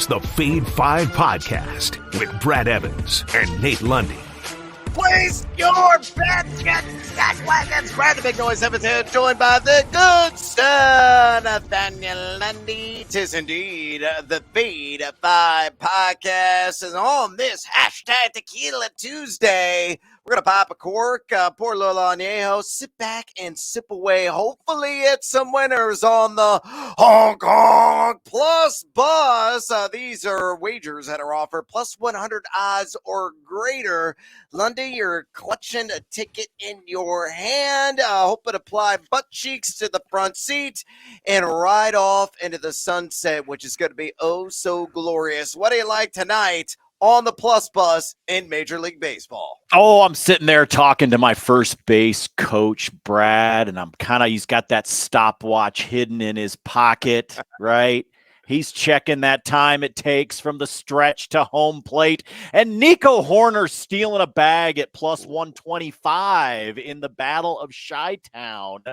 the Fade 5 podcast with Brad Evans and Nate Lundy. Place your bets against Zack Wagons. Brad the Big Noise Evans here, joined by the good son, Nathaniel Lundy. 'Tis indeed the Fade 5 podcast. And on this hashtag Tequila Tuesday, we're going to pop a cork, pour a little añejo, sit back and sip away. Hopefully it's some winners on the Hong Kong Plus Bus. These are wagers that are offered plus 100 odds or greater. Lundy, you're clutching a ticket in your hand. Hoping to apply butt cheeks to the front seat and ride off into the sunset, which is going to be oh so glorious. What do you like tonight on the Plus Bus in Major League Baseball? Oh, I'm sitting there talking to my first base coach, Brad, and he's got that stopwatch hidden in his pocket, right? He's checking that time it takes from the stretch to home plate. And Nico Hoerner stealing a bag at plus 125 in the Battle of Chi-Town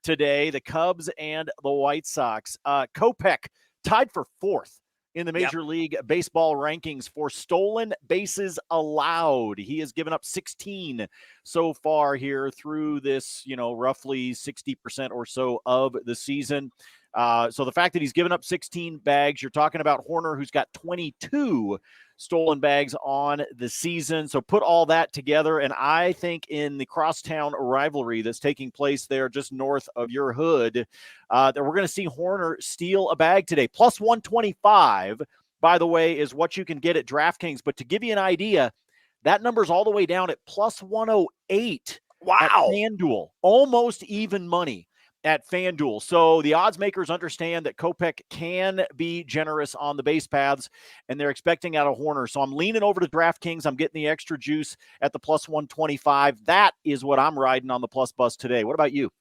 today. The Cubs and the White Sox. Kopech tied for fourth in the Major League Baseball rankings for stolen bases allowed. He has given up 16 so far here through this, roughly 60% or so of the season. So the fact that he's given up 16 bags, you're talking about Hoerner, who's got 22 stolen bags on the season. So put all that together, and I think in the crosstown rivalry that's taking place there just north of your hood, that we're going to see Hoerner steal a bag today. Plus 125, by the way, is what you can get at DraftKings. But to give you an idea, that number's all the way down at plus 108 at FanDuel. Almost even money at FanDuel. So the odds makers understand that Kopech can be generous on the base paths, and they're expecting out of Hoerner. So I'm leaning over to DraftKings. I'm getting the extra juice at the plus 125. That is what I'm riding on the Plus Bus today. What about you?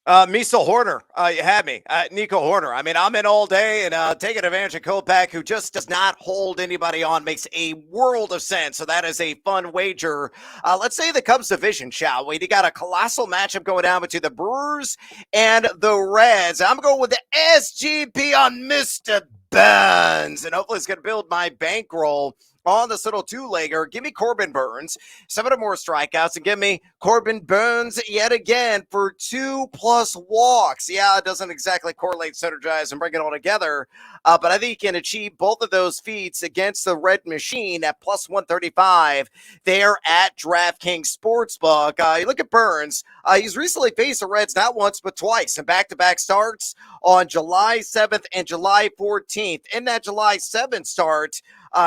Miso Hoerner, you had me. Nico Hoerner. I mean, I'm in all day and taking advantage of Kopech, who just does not hold anybody on, makes a world of sense. So that is a fun wager. Let's say the Cubs division, shall we? You got a colossal matchup going down between the Brewers and the Reds. I'm going with the SGP on Mr. Burnes, and hopefully it's going to build my bankroll on this little two-legger. Give me Corbin Burnes, 7 or more strikeouts, and give me Corbin Burnes yet again for 2+ walks. Yeah, it doesn't exactly correlate, synergize, and bring it all together, but I think he can achieve both of those feats against the Red Machine at plus 135 there at DraftKings Sportsbook. You look at Burnes. He's recently faced the Reds not once but twice in back-to-back starts on July 7th and July 14th. In that July 7th start,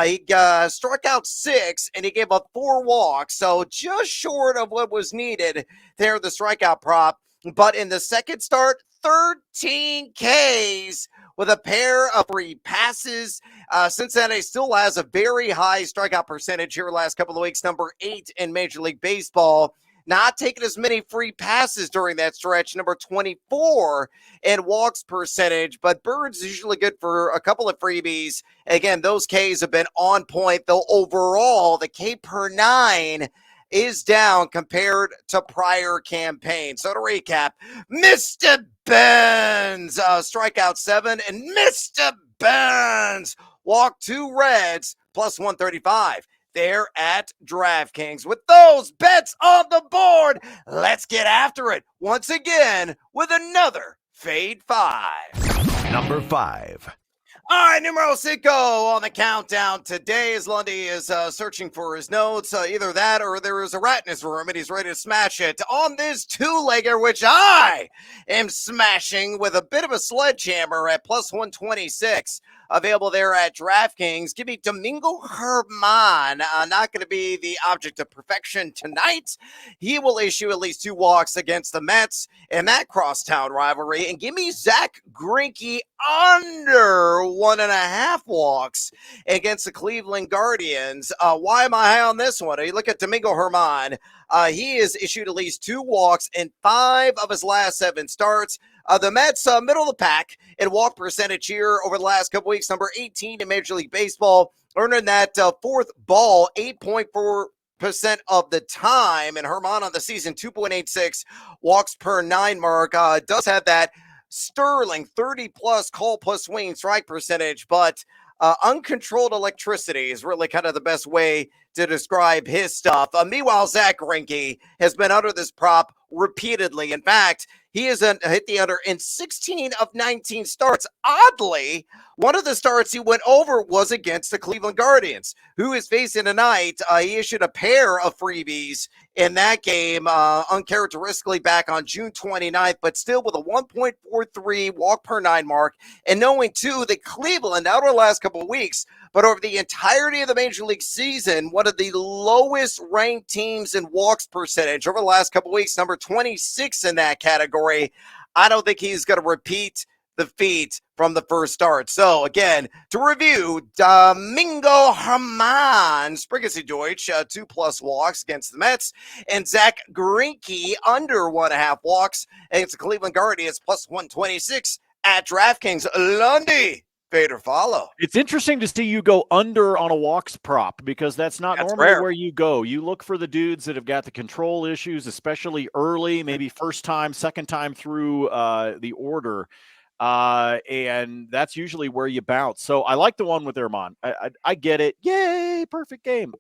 he struck out 6 and he gave up 4 walks, so just short of what was needed there, the strikeout prop. But in the second start, 13 Ks with a pair of free passes. Cincinnati still has a very high strikeout percentage here last couple of weeks, number 8 in Major League Baseball. Not taking as many free passes during that stretch, number 24 in walks percentage, but Burnes is usually good for a couple of freebies. Again, those Ks have been on point, though overall the K per 9 is down compared to prior campaigns. So to recap, Mr. Burnes, strikeout 7, and Mr. Burnes walked 2 Reds, plus 135. There at DraftKings. With those bets on the board, let's get after it once again with another Fade 5. Number 5. All right, numero 5 on the countdown today as Lundy is searching for his notes. Either that or there is a rat in his room and he's ready to smash it on this two-legger, which I am smashing with a bit of a sledgehammer at plus 126. Available there at DraftKings. Give me Domingo Germán. Not going to be the object of perfection tonight. He will issue at least 2 walks against the Mets in that crosstown rivalry. And give me Zack Greinke under 1.5 walks against the Cleveland Guardians. Why am I high on this one? You look at Domingo Germán. He has issued at least 2 walks in 5 of his last 7 starts. The Mets, middle of the pack in walk percentage here over the last couple weeks, number 18 in Major League Baseball, earning that 4th ball 8.4% of the time. And Germán on the season, 2.86 walks per 9 mark, does have that sterling 30-plus call plus swing strike percentage, but Uncontrolled electricity is really kind of the best way to describe his stuff. Meanwhile, Zack Greinke has been under this prop repeatedly. In fact, he has hit the under in 16 of 19 starts. Oddly, one of the starts he went over was against the Cleveland Guardians, who is facing tonight. He issued a pair of freebies in that game, uncharacteristically back on June 29th, but still with a 1.43 walk per nine mark. And knowing, too, that Cleveland, not over the last couple of weeks, but over the entirety of the Major League season, one of the lowest ranked teams in walks percentage over the last couple of weeks, number 26 in that category. I don't think he's going to repeat the feat from the first start. So again, to review, Domingo Herman, Sprigasy Deutsch, 2+ walks against the Mets, and Zack Greinke under 1.5 walks against the Cleveland Guardians, plus 126 at DraftKings. Lundy, fade or follow. It's interesting to see you go under on a walks prop because that's normally rare. Where you go. You look for the dudes that have got the control issues, especially early, maybe first time, second time through the order. And that's usually where you bounce. So I like the one with Herman. I get it. Yay, perfect game.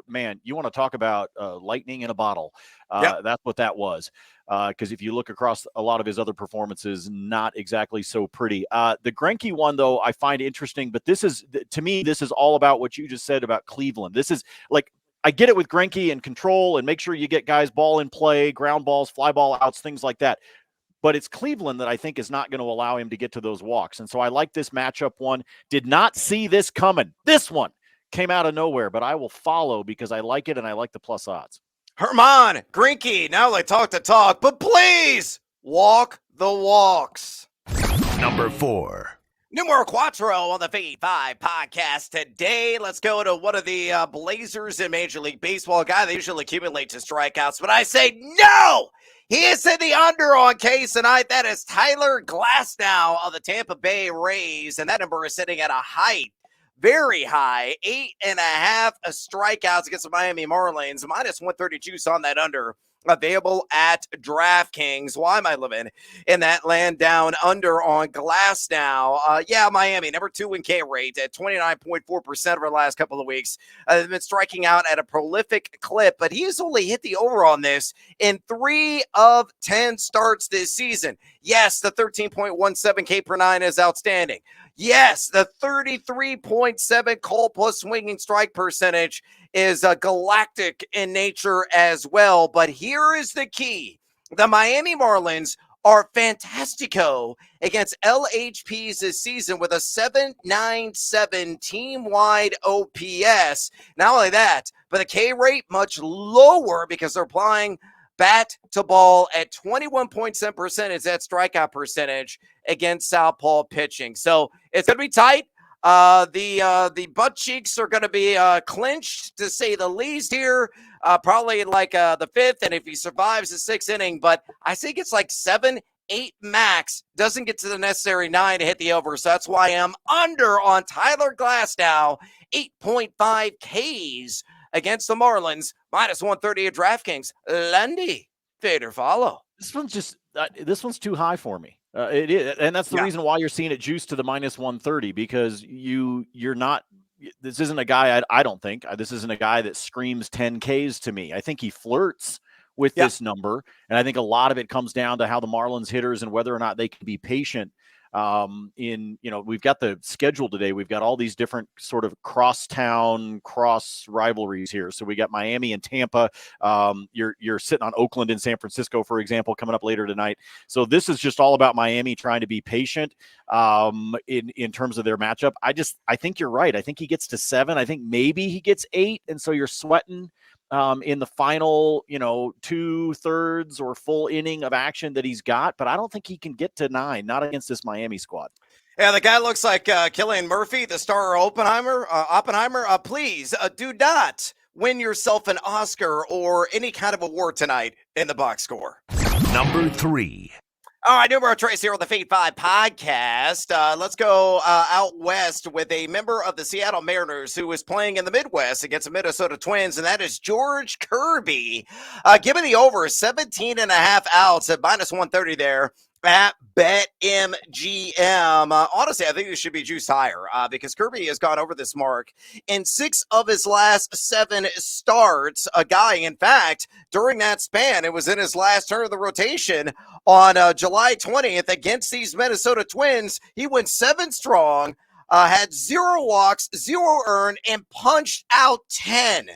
Man, you want to talk about lightning in a bottle. Yep. That's what that was. Because if you look across a lot of his other performances, not exactly so pretty. The Greinke one, though, I find interesting. But this is, to me, this is all about what you just said about Cleveland. This is like, I get it with Greinke and control and make sure you get guys ball in play, ground balls, fly ball outs, things like that. But it's Cleveland that I think is not going to allow him to get to those walks. And so I like this matchup one. Did not see this coming. This one came out of nowhere, but I will follow because I like it and I like the plus odds. Herman, Greinke, now they talk the talk, but please walk the walks. Number 4. Numero Quattro on the Fade 5 podcast today. Let's go to one of the Blazers in Major League Baseball, a guy that usually accumulates his strikeouts, but I say no! He is in the under on case tonight. That is Tyler Glasnow of the Tampa Bay Rays, and that number is sitting at a height, very high, 8.5 strikeouts against the Miami Marlins, minus 130 juice on that under. Available at DraftKings. Why am I living in that land down under on Glasnow? Miami, number 2 in K rate at 29.4% over the last couple of weeks. They've been striking out at a prolific clip, but he has only hit the over on this in 3 of 10 starts this season. Yes, the 13.17 K per nine is outstanding. Yes, the 33.7 call plus swinging strike percentage is galactic in nature as well. But here is the key. The Miami Marlins are fantastico against LHPs this season with a 7.97 team-wide OPS. Not only that, but the K rate much lower because they're applying bat to ball at 21.7% is that strikeout percentage against southpaw pitching. So it's going to be tight. The butt cheeks are going to be clinched, to say the least here. Probably like the 5th, and if he survives the 6th inning. But I think it's like 7, 8 max. Doesn't get to the necessary 9 to hit the over. So that's why I'm under on Tyler Glasnow, 8.5 Ks against the Marlins, minus 130 at DraftKings. Lundy, fade or follow. This one's just this one's too high for me. It is, and that's the reason why you're seeing it juiced to the minus 130 because you're not. This isn't a guy. I don't think this isn't a guy that screams 10 Ks to me. I think he flirts with this number, and I think a lot of it comes down to how the Marlins hitters and whether or not they can be patient. We've got the schedule today. We've got all these different sort of cross rivalries here. So we got Miami and Tampa. You're sitting on Oakland and San Francisco, for example, coming up later tonight. So this is just all about Miami trying to be patient in terms of their matchup. I think you're right. I think he gets to 7. I think maybe he gets 8. And so you're sweating in the final, 2/3 or full inning of action that he's got, but I don't think he can get to 9, not against this Miami squad. Yeah, the guy looks like Cillian Murphy, the star Oppenheimer. Please do not win yourself an Oscar or any kind of award tonight in the box score. Number 3. All right, Numero Trace here on the Fade 5 podcast. Let's go out west with a member of the Seattle Mariners who is playing in the Midwest against the Minnesota Twins, and that is George Kirby. Give me the over 17.5 outs at minus 130 there at BetMGM. Honestly, I think this should be juiced higher because Kirby has gone over this mark in 6 of his last 7 starts. A guy, in fact, during that span, it was in his last turn of the rotation on July 20th against these Minnesota Twins. He went 7 strong, had 0 walks, 0 earned, and punched out 10.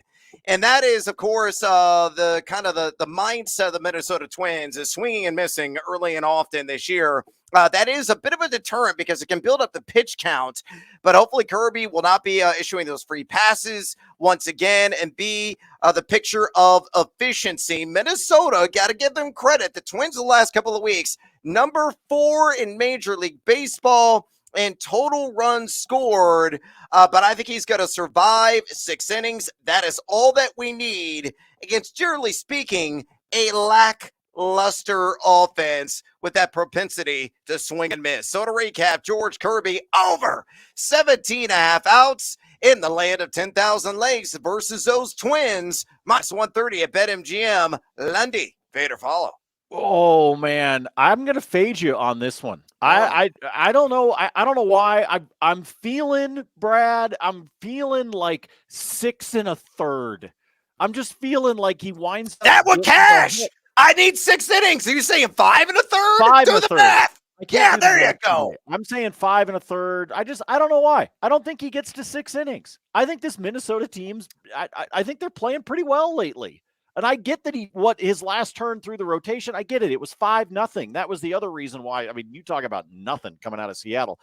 And that is, of course, the kind of the mindset of the Minnesota Twins is swinging and missing early and often this year. That is a bit of a deterrent because it can build up the pitch count, but hopefully Kirby will not be issuing those free passes once again. And B, the picture of efficiency. Minnesota, got to give them credit. The Twins the last couple of weeks, number 4 in Major League Baseball and total runs scored, but I think he's going to survive 6 innings. That is all that we need against, generally speaking, a lackluster offense with that propensity to swing and miss. So to recap, George Kirby over 17.5 outs in the land of 10,000 lakes versus those Twins, minus 130 at BetMGM. Lundy, fade or follow? Oh man, I'm gonna fade you on this one. I don't know. I don't know why. I'm feeling, Brad. I'm feeling like 6 1/3. I'm just feeling like he winds up. That would cash. I need 6 innings. Are you saying 5 1/3? 5 Do the math. Yeah, there you go. I'm saying 5 1/3. I don't know why. I don't think he gets to 6 innings. I think this Minnesota team's. I think they're playing pretty well lately. And I get that his last turn through the rotation, I get it. It was 5-0. That was the other reason why. I mean, you talk about nothing coming out of Seattle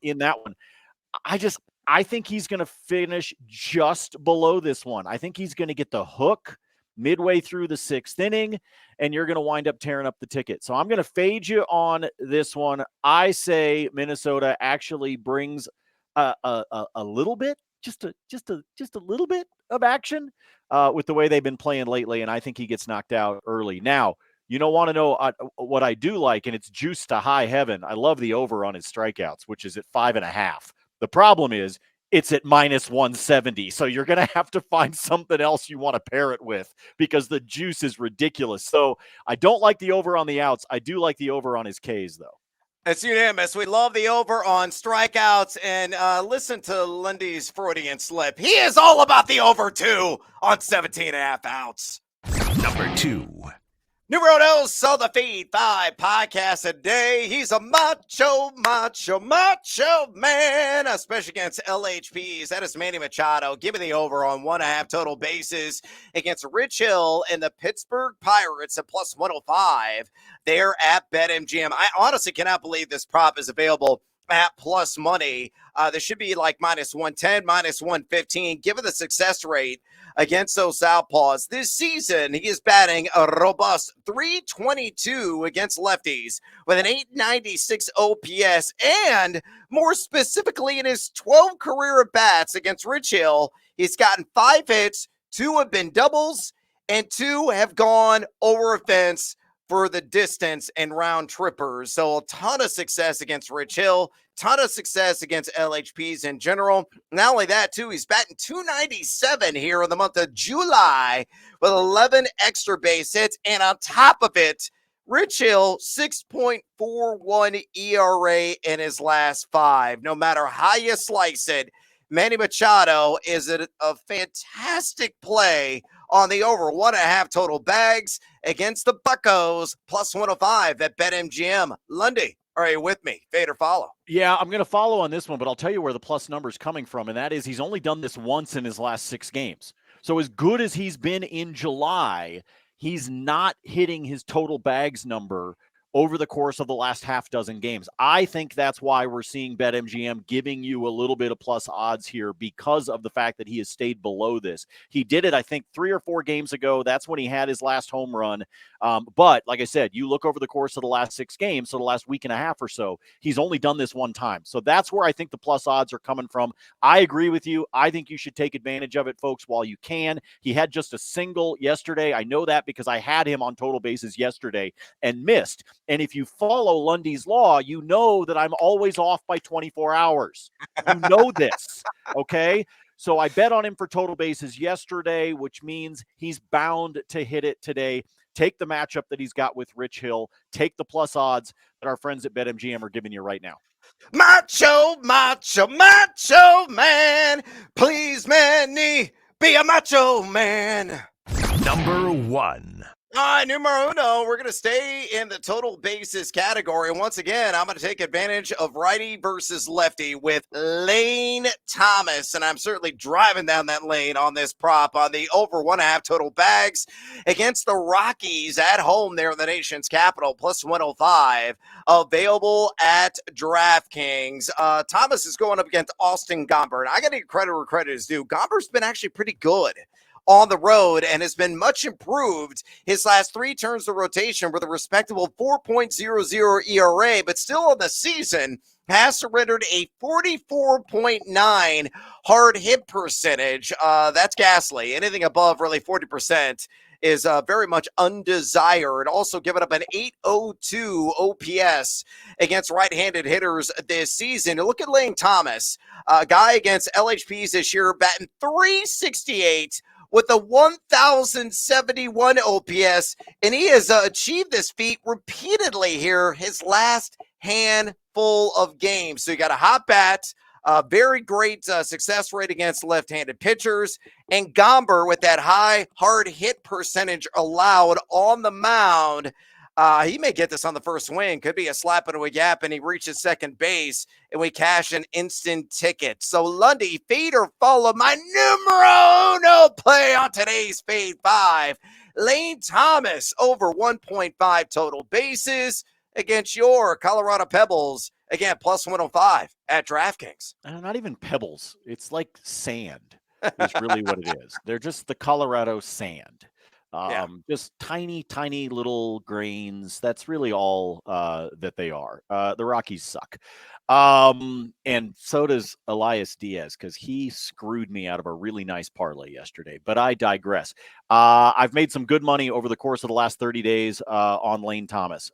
in that one. I think he's going to finish just below this one. I think he's going to get the hook midway through the 6th inning, and you're going to wind up tearing up the ticket. So I'm going to fade you on this one. I say Minnesota actually brings a little bit, just a little bit of action with the way they've been playing lately, and I think he gets knocked out early. Now, you don't want to know what I do like, and it's juiced to high heaven. I love the over on his strikeouts, which is at 5.5. The problem is it's at minus 170, so you're going to have to find something else you want to pair it with because the juice is ridiculous. So I don't like the over on the outs. I do like the over on his Ks, though. It's unanimous. We love the over on strikeouts. And listen to Lundy's Freudian slip. He is all about the over, too, on 17.5 outs. Number 2. Numero dos, so the Feed 5 podcast a day. He's a macho man, especially against LHPs. That is Manny Machado. Give me the over on 1.5 total bases against Rich Hill and the Pittsburgh Pirates at plus 105. They're at BetMGM. I honestly cannot believe this prop is available at plus money. There should be like minus 110, minus 115, given the success rate against those Southpaws. This season, he is batting a robust .322 against lefties with an .896 OPS, and more specifically in his 12 career at-bats against Rich Hill, he's gotten 5 hits, 2 have been doubles, and 2 have gone over a fence for the distance and round trippers. So a ton of success against Rich Hill, ton of success against LHPs in general. Not only that, too, he's batting .297 here in the month of July with 11 extra base hits. And on top of it, Rich Hill, 6.41 ERA in his last 5. No matter how you slice it, Manny Machado is a fantastic play on the over 1.5 total bags against the Buccos, plus 105 at BetMGM. Lundy, are you with me? Fade or follow? Yeah, I'm going to follow on this one, but I'll tell you where the plus number is coming from, and that is he's only done this once in his last 6 games. So as good as he's been in July, he's not hitting his total bags number over the course of the last half dozen games. I think that's why we're seeing BetMGM giving you a little bit of plus odds here because of the fact that he has stayed below this. He did it, I think, 3 or 4 games ago. That's when he had his last home run. But like I said, you look over the course of the last 6 games, so the last week and a half or so, he's only done this one time. So that's where I think the plus odds are coming from. I agree with you. I think you should take advantage of it, folks, while you can. He had just a single yesterday. I know that because I had him on total bases yesterday and missed. And if you follow Lundy's law, you know that I'm always off by 24 hours. You know this, okay? So I bet on him for total bases yesterday, which means he's bound to hit it today. Take the matchup that he's got with Rich Hill. Take the plus odds that our friends at BetMGM are giving you right now. Macho, macho, macho man. Please, Manny, be a macho man. Number 1. All right, numero uno, we're going to stay in the total bases category. And once again, I'm going to take advantage of righty versus lefty with Lane Thomas. And I'm certainly driving down that lane on this prop on the over 1.5 total bags against the Rockies at home there in the nation's capital, plus 105, available at DraftKings. Thomas is going up against Austin Gomber. And I got to give credit where credit is due. Gomber's been actually pretty good on the road and has been much improved his last 3 turns of rotation with a respectable 4.00 ERA, but still on the season has surrendered a 44.9 hard hit percentage. That's ghastly. Anything above really 40% is very much undesired. Also giving up an 802 OPS against right-handed hitters this season. Look at Lane Thomas, a guy against LHPs this year, batting .368 with a 1,071 OPS, and he has achieved this feat repeatedly here his last handful of games. So you got a hot bat, very great success rate against left-handed pitchers, and Gomber with that high hard hit percentage allowed on the mound. He may get this on the first swing. Could be a slap into a gap, and he reaches second base, and we cash an instant ticket. So Lundy, fade or follow my numero uno play on today's Fade 5. Lane Thomas over 1.5 total bases against your Colorado Pebbles. Again, plus 105 at DraftKings. Not even pebbles. It's like sand is really what it is. They're just the Colorado sand. Just tiny, tiny little grains. That's really all that they are. The Rockies suck. And so does Elias Diaz, because he screwed me out of a really nice parlay yesterday. But I digress. I've made some good money over the course of the last 30 days on Lane Thomas.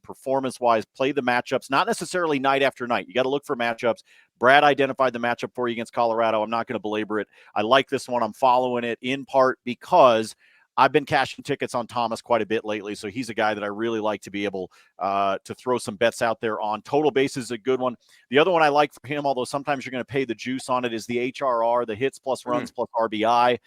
Performance-wise, play the matchups, not necessarily night after night. You got to look for matchups. Brad identified the matchup for you against Colorado. I'm not going to belabor it. I like this one. I'm following it in part because I've been cashing tickets on Thomas quite a bit lately, so he's a guy that I really like to be able to throw some bets out there on. Total base is a good one. The other one I like for him, although sometimes you're going to pay the juice on it, is the HRR, the hits plus runs plus RBI.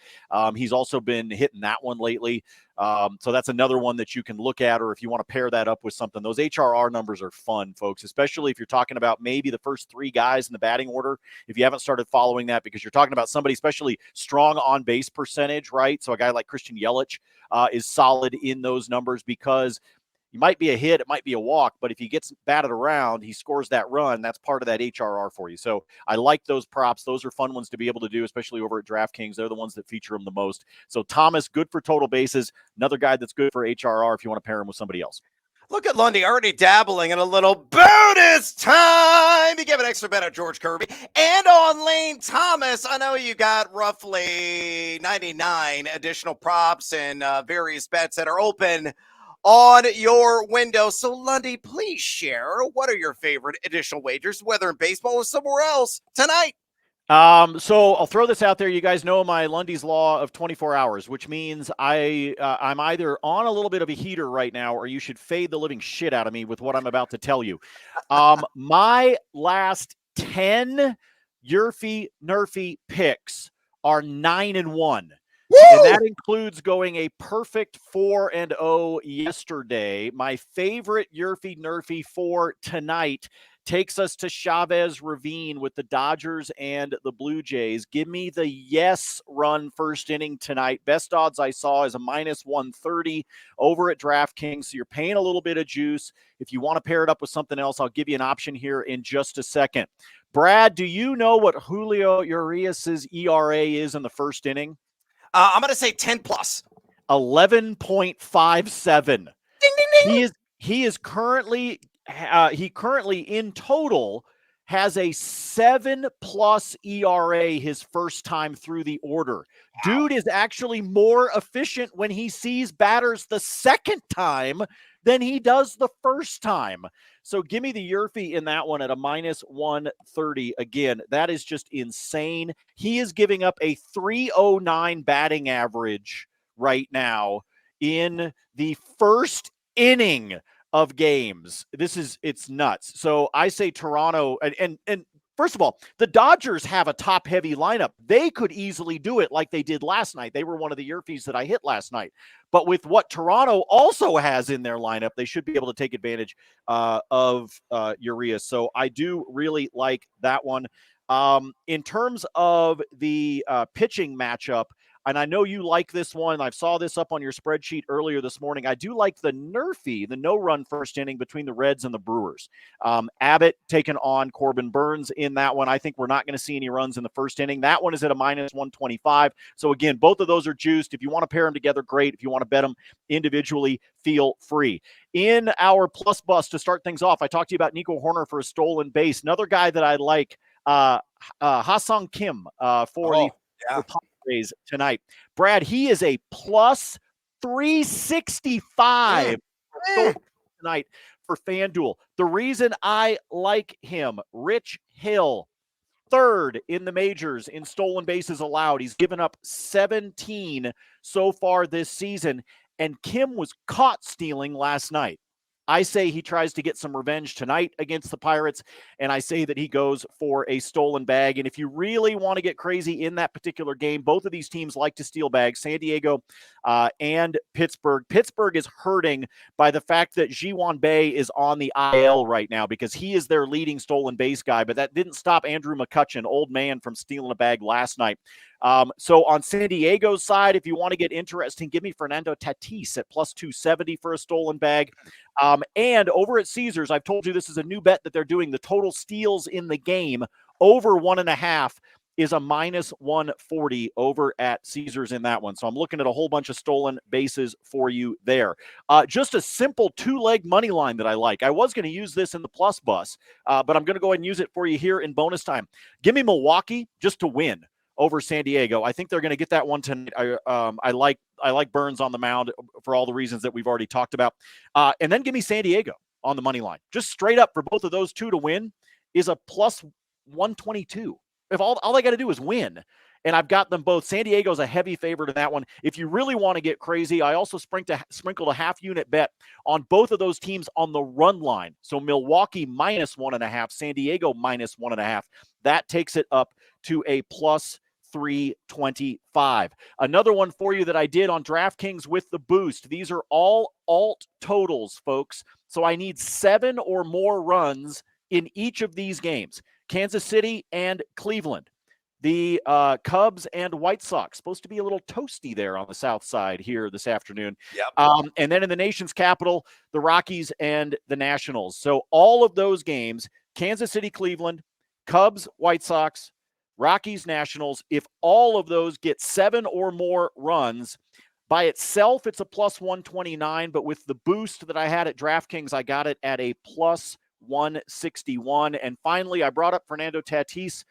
He's also been hitting that one lately. So that's another one that you can look at, or if you want to pair that up with something. Those HRR numbers are fun, folks, especially if you're talking about maybe the first 3 guys in the batting order. If you haven't started following that, because you're talking about somebody especially strong on base percentage, right? So a guy like Christian Yelich is solid in those numbers, because he might be a hit, it might be a walk, but if he gets batted around, he scores that run. That's part of that HRR for you. So I like those props. Those are fun ones to be able to do, especially over at DraftKings. They're the ones that feature them the most. So Thomas, good for total bases. Another guy that's good for HRR if you want to pair him with somebody else. Look at Lundy already dabbling in a little bonus time. You give an extra bet at George Kirby. And on Lane Thomas, I know you got roughly 99 additional props and various bets that are open on your window. So Lundy, please share, what are your favorite additional wagers, whether in baseball or somewhere else tonight? So I'll throw this out there. You guys know my Lundy's Law of 24 hours, which means I'm either on a little bit of a heater right now, or you should fade the living shit out of me with what I'm about to tell you. My last 10 Yerfy Nerfy picks are 9-1. Woo! And that includes going a perfect 4-0 yesterday. My favorite Yerfy Nerfy for tonight takes us to Chavez Ravine with the Dodgers and the Blue Jays. Give me the yes run first inning tonight. Best odds I saw is a -130 over at DraftKings. So you're paying a little bit of juice. If you want to pair it up with something else, I'll give you an option here in just a second. Brad, do you know what Julio Urias's ERA is in the first inning? I'm going to say 10 plus. 11.57. Ding, ding, ding. He is currently in total has a 7+ ERA his first time through the order. Dude is actually more efficient when he sees batters the second time than he does the first time. So give me the Yerfy in that one at a minus 130. Again, that is just insane. He is giving up a 309 batting average right now in the first inning of games. It's nuts. So I say Toronto, and first of all, the Dodgers have a top-heavy lineup. They could easily do it like they did last night. They were one of the Yerfys that I hit last night. But with what Toronto also has in their lineup, they should be able to take advantage of Urias. So I do really like that one. In terms of the pitching matchup, and I know you like this one. I saw this up on your spreadsheet earlier this morning. I do like the Nerfy, the no-run first inning between the Reds and the Brewers. Abbott taking on Corbin Burnes in that one. I think we're not going to see any runs in the first inning. That one is at a minus 125. So, again, both of those are juiced. If you want to pair them together, great. If you want to bet them individually, feel free. In our plus bus to start things off, I talked to you about Nico Hoerner for a stolen base. Another guy that I like, Ha-Seong Kim for the Padres tonight. Brad, he is a plus 365 tonight for FanDuel. The reason I like him, Rich Hill, third in the majors in stolen bases allowed. He's given up 17 so far this season, and Kim was caught stealing last night. I say he tries to get some revenge tonight against the Pirates, and I say that he goes for a stolen bag. And if you really want to get crazy in that particular game, both of these teams like to steal bags, San Diego and Pittsburgh. Pittsburgh is hurting by the fact that Ji-Hwan Bae is on the IL right now because he is their leading stolen base guy, but that didn't stop Andrew McCutchen, old man, from stealing a bag last night. So on San Diego's side, if you want to get interesting, give me Fernando Tatis at plus 270 for a stolen bag. And over at Caesars, I've told you this is a new bet that they're doing. The total steals in the game over 1.5 is a minus 140 over at Caesars in that one. So I'm looking at a whole bunch of stolen bases for you there. Just a simple two-leg money line that I like. I was going to use this in the plus bus, but I'm going to go ahead and use it for you here in bonus time. Give me Milwaukee just to win over San Diego. I think they're going to get that one tonight. I like Burnes on the mound for all the reasons that we've already talked about. And then give me San Diego on the money line. Just straight up for both of those two to win is a plus 122. If all they got to do is win. And I've got them both. San Diego's a heavy favorite in that one. If you really want to get crazy, I also sprinkled a half-unit bet on both of those teams on the run line. So Milwaukee minus 1.5, San Diego minus 1.5. That takes it up to a plus 325. Another one for you that I did on DraftKings with the boost. These are all alt totals, folks. So I need 7 or more runs in each of these games. Kansas City and Cleveland. The Cubs and White Sox, supposed to be a little toasty there on the south side here this afternoon. Yep. And then in the nation's capital, the Rockies and the Nationals. So all of those games, Kansas City, Cleveland, Cubs, White Sox, Rockies, Nationals, if all of those get 7 or more runs, by itself, it's a plus 129, but with the boost that I had at DraftKings, I got it at a plus 161. And finally, I brought up Fernando Tatis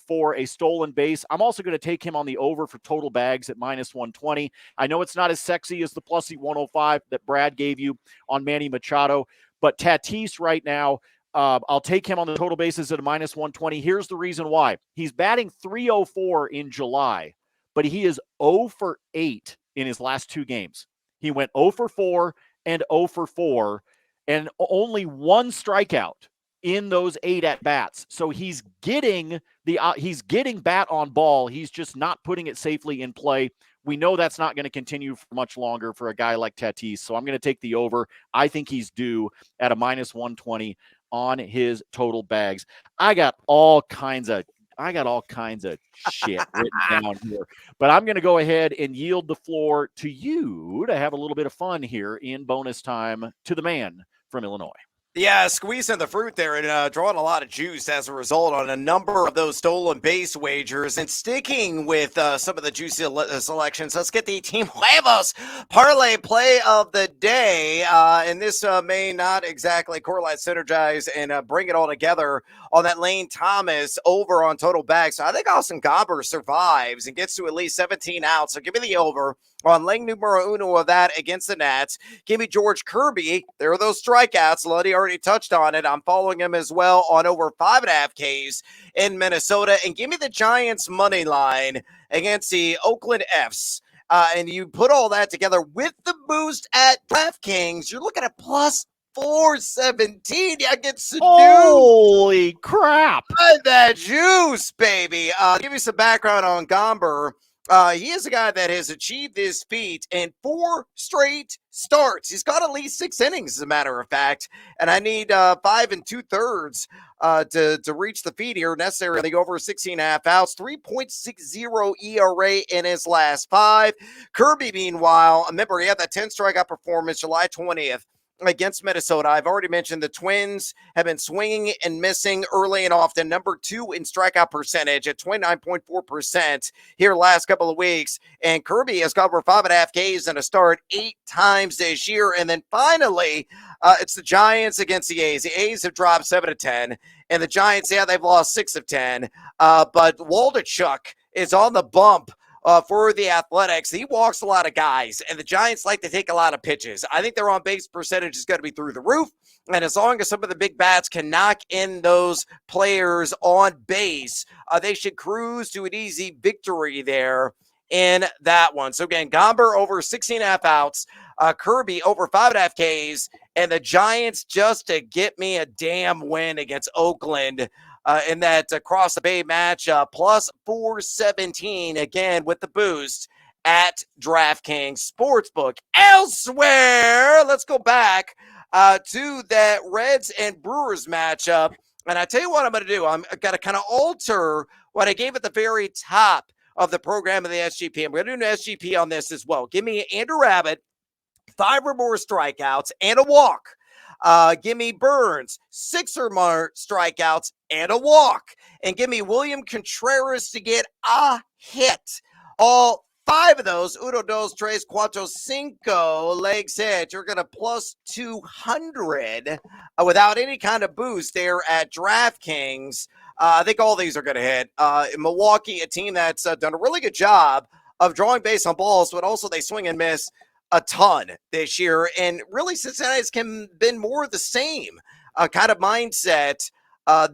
for a stolen base. I'm also going to take him on the over for total bags at minus 120. I know it's not as sexy as the plus 105 that Brad gave you on Manny Machado, but Tatis right now, I'll take him on the total bases at a minus 120. Here's the reason why. He's batting 304 in July, but he is 0 for 8 in his last 2 games. He went 0 for 4 and 0 for 4, and only 1 strikeout in those 8 at-bats. So he's getting bat on ball. He's just not putting it safely in play. We know that's not going to continue for much longer for a guy like Tatis, so I'm going to take the over. I think he's due at a minus 120 on his total bags. I got all kinds of shit written down here, but I'm going to go ahead and yield the floor to you to have a little bit of fun here in bonus time to the man from Illinois. Yeah, squeezing the fruit there and drawing a lot of juice as a result on a number of those stolen base wagers. And sticking with some of the juicy selections, let's get the Team Huevos parlay play of the day. And this may not exactly correlate, synergize, and bring it all together on that Lane Thomas over on total bags. So I think Austin Gobber survives and gets to at least 17 outs. So give me the over on leg numero uno of that against the Nats. Give me George Kirby. There are those strikeouts. Lundy already touched on it. I'm following him as well on over 5.5 Ks in Minnesota. And give me the Giants money line against the Oakland Fs. And you put all that together with the boost at DraftKings, you're looking at plus 417. Yeah, get seduced. Holy crap. That juice, baby. Give you some background on Gomber. He is a guy that has achieved this feat in 4 straight starts. He's got at least 6 innings, as a matter of fact. And I need 5 2/3 to reach the feat here necessary. I think over 16.5 outs, 3.60 ERA in his last 5. Kirby, meanwhile, remember, he had that 10 strikeout performance July 20th. Against Minnesota. I've already mentioned the Twins have been swinging and missing early and often. Number 2 in strikeout percentage at 29.4% here last couple of weeks. And Kirby has got over 5.5 Ks in a start 8 times this year. And then finally, it's the Giants against the A's. The A's have dropped 7 of 10. And the Giants, yeah, they've lost 6 of 10. But Waldachuk is on the bump for the Athletics. He walks a lot of guys, and the Giants like to take a lot of pitches. I think their on-base percentage is going to be through the roof, and as long as some of the big bats can knock in those players on base, they should cruise to an easy victory there in that one. So again, Gomber over 16.5 outs, Kirby over 5.5 Ks, and the Giants just to get me a damn win against Oakland in that across the bay matchup, plus 417 again with the boost at DraftKings Sportsbook. Elsewhere, let's go back to that Reds and Brewers matchup. And I tell you what I'm going to do. I'm going to kind of alter what I gave at the very top of the program of the SGP. I'm going to do an SGP on this as well. Give me Andrew Abbott, 5 or more strikeouts and a walk. Give me Burnes, 6 or more strikeouts and a walk. And give me William Contreras to get a hit. All 5 of those, uno, dos, tres, cuatro, cinco legs hit. You're going to plus 200 without any kind of boost there at DraftKings. I think all these are going to hit. Milwaukee, a team that's done a really good job of drawing base on balls, but also they swing and miss a ton this year. And really, Cincinnati's been more of the same kind of mindset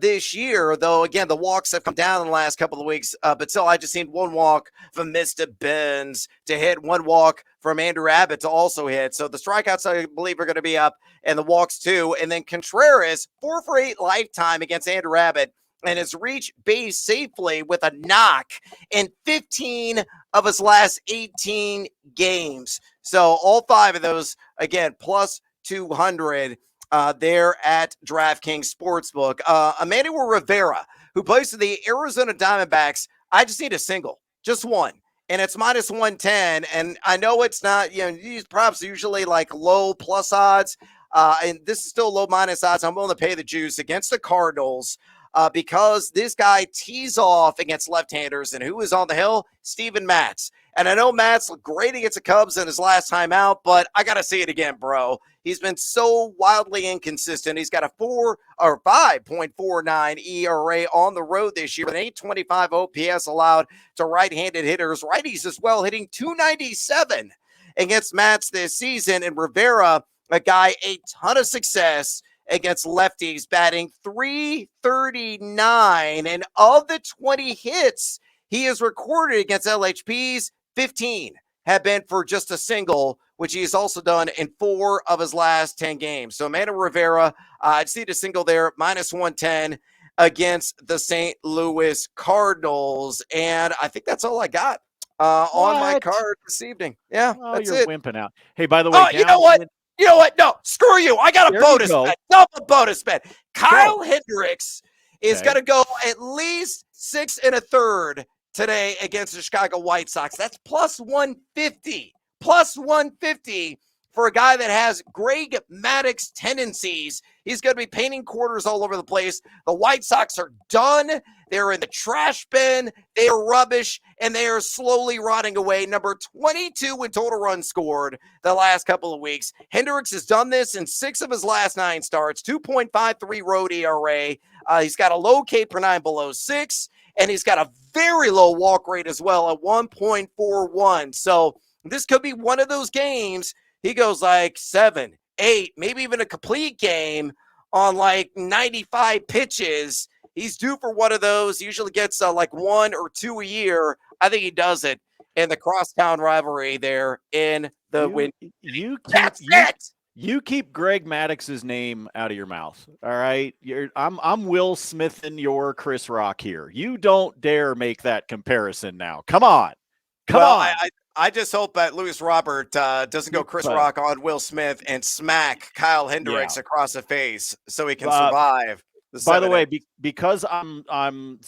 this year, though, again, the walks have come down in the last couple of weeks, but still, I just seen 1 walk from Mr. Burnes to hit, 1 walk from Andrew Abbott to also hit. So the strikeouts, I believe, are going to be up, and the walks, too. And then Contreras, 4 for 8 lifetime against Andrew Abbott, and has reached base safely with a knock in 15 of his last 18 games. So all 5 of those, again, plus 200 there at DraftKings Sportsbook. Emmanuel Rivera, who plays for the Arizona Diamondbacks, I just need a single, just 1. And it's minus 110. And I know it's not, these props are usually like low plus odds. And this is still low minus odds. I'm willing to pay the juice against the Cardinals. Because this guy tees off against left-handers, and who is on the hill? Steven Matz. And I know Matz looked great against the Cubs in his last time out, but I got to see it again, bro. He's been so wildly inconsistent. He's got a 5.49 ERA on the road this year, with an 825 OPS allowed to right-handed hitters. Righties as well, hitting 297 against Matz this season. And Rivera, a guy, a ton of success against lefties, batting .339, and of the 20 hits he has recorded against LHPs, 15 have been for just a single, which he has also done in 4 of his last 10 games. So Emmanuel Rivera, I see the single there, minus 110 against the St. Louis Cardinals, and I think that's all I got on my card this evening. Yeah, that's you're it. Wimping out. Hey, by the way, you know what? You know what? No, screw you. I got a bonus bet. Double bonus bet. Kyle Hendricks is going to go at least 6 1/3 today against the Chicago White Sox. That's plus 150. Plus 150 for a guy that has Greg Maddux tendencies. He's going to be painting quarters all over the place. The White Sox are done. They're in the trash bin. They are rubbish, and they are slowly rotting away. Number 22 in total runs scored the last couple of weeks. Hendricks has done this in 6 of his last 9 starts, 2.53 road ERA. He's got a low K per 9 below 6, and he's got a very low walk rate as well at 1.41. So This could be one of those games. He goes like 7, 8, maybe even a complete game on like 95 pitches. He's due for one of those. He usually gets like 1 or 2 a year. I think he does it in the crosstown rivalry there in the win. You keep Greg Maddox's name out of your mouth. All right. I'm Will Smith and your Chris Rock here. You don't dare make that comparison now. Come on. Come on. I just hope that Luis Robert doesn't go Chris Rock on Will Smith and smack Kyle Hendricks across the face so he can survive. By the way, because I'm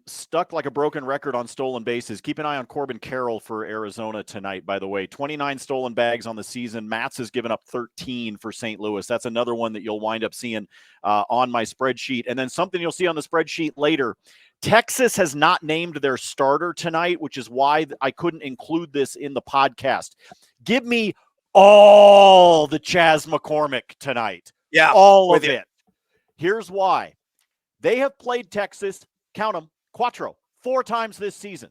stuck like a broken record on stolen bases. Keep an eye on Corbin Carroll for Arizona tonight. By the way, 29 stolen bags on the season. Matz has given up 13 for St. Louis. That's another one that you'll wind up seeing on my spreadsheet. And then something you'll see on the spreadsheet later. Texas has not named their starter tonight, which is why I couldn't include this in the podcast. Give me all the Chas McCormick tonight. Yeah, all of it. Here's why. They have played Texas, count them, 4 times this season.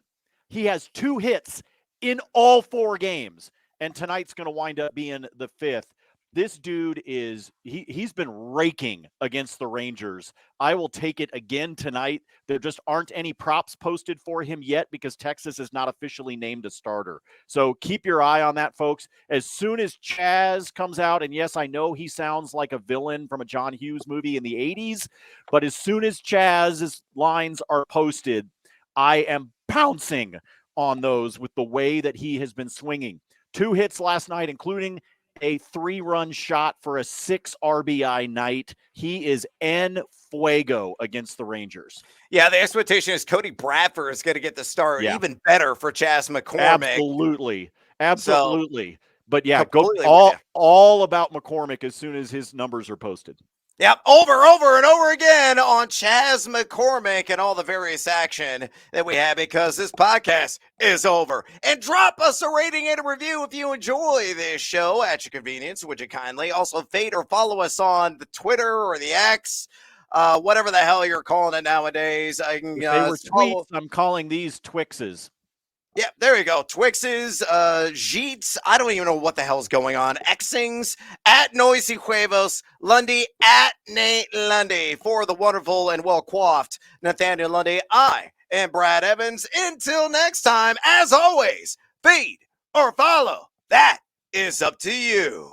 He has 2 hits in all 4 games, and tonight's going to wind up being the 5th. This dude he's been raking against the Rangers. I will take it again tonight. There just aren't any props posted for him yet because Texas is not officially named a starter. So keep your eye on that, folks. As soon as Chas comes out, and yes, I know he sounds like a villain from a John Hughes movie in the 80s, but as soon as Chas's lines are posted, I am pouncing on those with the way that he has been swinging. 2 hits last night, including a 3-run shot for a 6 RBI night. He is en fuego against the Rangers. Yeah, the expectation is Cody Bradford is going to get the start. Yeah. Even better for Chas McCormick. Absolutely. But yeah, go all about McCormick as soon as his numbers are posted. Yep, over and over again on Chas McCormick and all the various action that we have because this podcast is over. And drop us a rating and a review if you enjoy this show at your convenience, would you kindly? Also, fade or follow us on the Twitter or the X, whatever the hell you're calling it nowadays. If they were tweets, I'm calling these Twixes. Yeah, there you go. Twixes, Jeets. I don't even know what the hell's going on. Xings at Noisy Huevos, Lundy at Nate Lundy. For the wonderful and well-coiffed Nathaniel Lundy, I am Brad Evans. Until next time, as always, feed or follow. That is up to you.